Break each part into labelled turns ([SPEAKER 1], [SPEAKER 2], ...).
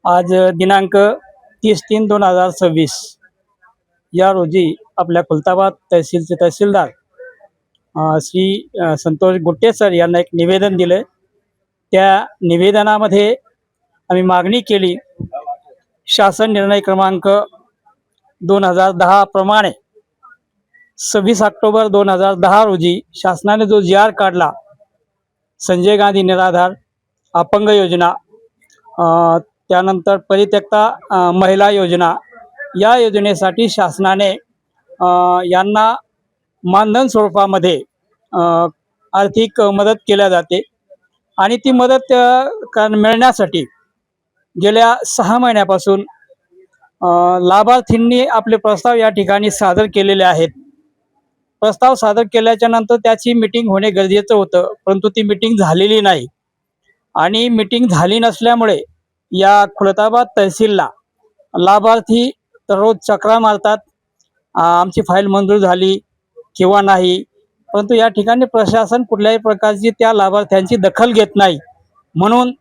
[SPEAKER 1] आज दिनांक 30/3/2026 या रोजी आपल्या खुलताबाद तहसीलचे तहसीलदार श्री संतोष गुट्टे सर यांना एक निवेदन दिले। त्या निवेदनामध्ये आम्ही मागणी केली, शासन निर्णय क्रमांक 2010 प्रमाणे 26 ऑक्टोबर 2010 रोजी शासनाने जो जी.आर. काढला, संजय गांधी निराधार अपंग योजना, त्यानंतर परित्यक्ता महिला योजना, या योजनेसाठी शासनाने यांना मानधन स्वरूपामध्ये आर्थिक मदत केल्या जाते आणि ती मदत मिळण्यासाठी गेल्या 6 महिन्यापासून लाभार्थींनी आपले प्रस्ताव या ठिकाणी सादर केलेले आहेत। प्रस्ताव सादर केल्याच्या नंतर त्याची मीटिंग होणे गरजेचं होतं, परंतु ती मीटिंग झालेली नाही आणि मीटिंग झाली नसल्यामुळे या खुलताबाद तहसीलला लाभार्थी रोज चक्रा मारतात, आमची फाईल मंजूर झाली किंवा नाही, परंतु या ठिकाणी प्रशासन कुठल्याही प्रकारची त्या लाभार्थ्यांची दखल घेत नाही। म्हणून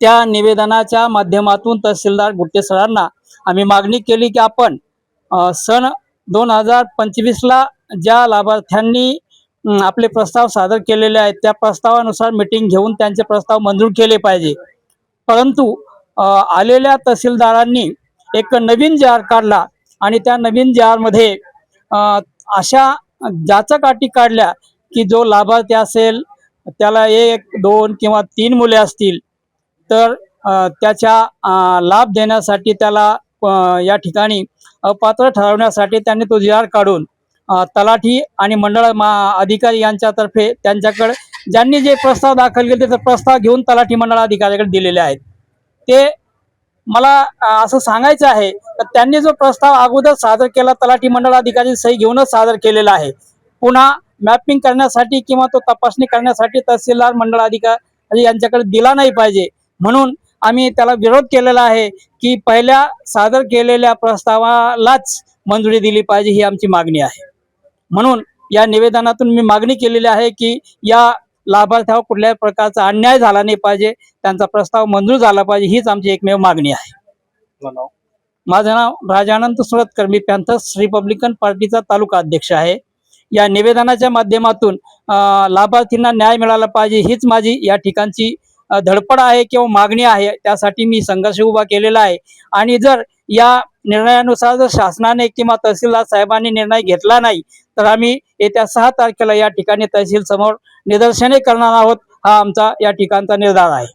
[SPEAKER 1] त्या निवेदनाच्या माध्यमातून तहसीलदार गुट्टे सरांना आम्ही मागणी केली की आपण सन 2025ला ज्या लाभार्थ्यांनी आपले प्रस्ताव सादर केलेले आहेत त्या प्रस्तावानुसार मीटिंग घेऊन त्यांचे प्रस्ताव मंजूर केले पाहिजे। परंतु आलेल्या तहसीलदारांनी एक नवीन जी.आर. काढला आणि त्या नवीन जी.आर.मध्ये अशा जाचक अटी काढल्या की जो लाभार्थी असेल त्याला 1, 2 किंवा 3 मुले असतील तर त्याच्या लाभ देण्यासाठी त्याला या ठिकाणी अपात्र ठरवण्यासाठी त्यांनी तो जी.आर. काढून तलाठी आणि मंडळ अधिकारी यांच्यातर्फे त्यांच्याकडे ज्यांनी जे प्रस्ताव दाखल केले ते प्रस्ताव घेऊन तलाठी मंडळ अधिकाऱ्याकडे दिलेले आहेत। ते मला असं सांगायचं आहे तर त्यांनी जो प्रस्ताव अगोदर सादर केला तलाठी मंडळ अधिकारी सही घेऊनच सादर केलेला आहे, पुन्हा मॅपिंग करण्यासाठी किंवा तो तपासणी करण्यासाठी तहसीलदार मंडळ अधिकारी यांच्याकडे दिला नाही पाहिजे। म्हणून आम्ही त्याला विरोध केलेला आहे की पहिल्या सादर केलेल्या प्रस्तावालाच मंजुरी दिली पाहिजे, ही आमची मागणी आहे। म्हणून या निवेदनातून मी मागणी केलेली आहे की या लाभार्थ्यावर कुठल्याही प्रकारचा अन्याय झाला नाही पाहिजे, त्यांचा प्रस्ताव मंजूर झाला पाहिजे, हीच आमची एकमेव मागणी आहे। माझं नाव राजानंद सुरतकर, मी पॅन्थर्स रिपब्लिकन पार्टीचा तालुका अध्यक्ष आहे। या निवेदनाच्या माध्यमातून लाभार्थींना न्याय मिळाला पाहिजे हीच माझी या ठिकाणची धडपड आहे किंवा मागणी आहे। त्यासाठी मी संघर्ष उभा केलेला आहे आणि जर या निर्णयानुसार जर शासनाने किंवा तहसीलदार साहेबांनी निर्णय घेतला नाही तर आम्ही येत्या 6 तारखेला या ठिकाणी तहसील समोर निदर्शने करणार आहोत, हा आमचा या ठिकाणचा निर्धार आहे।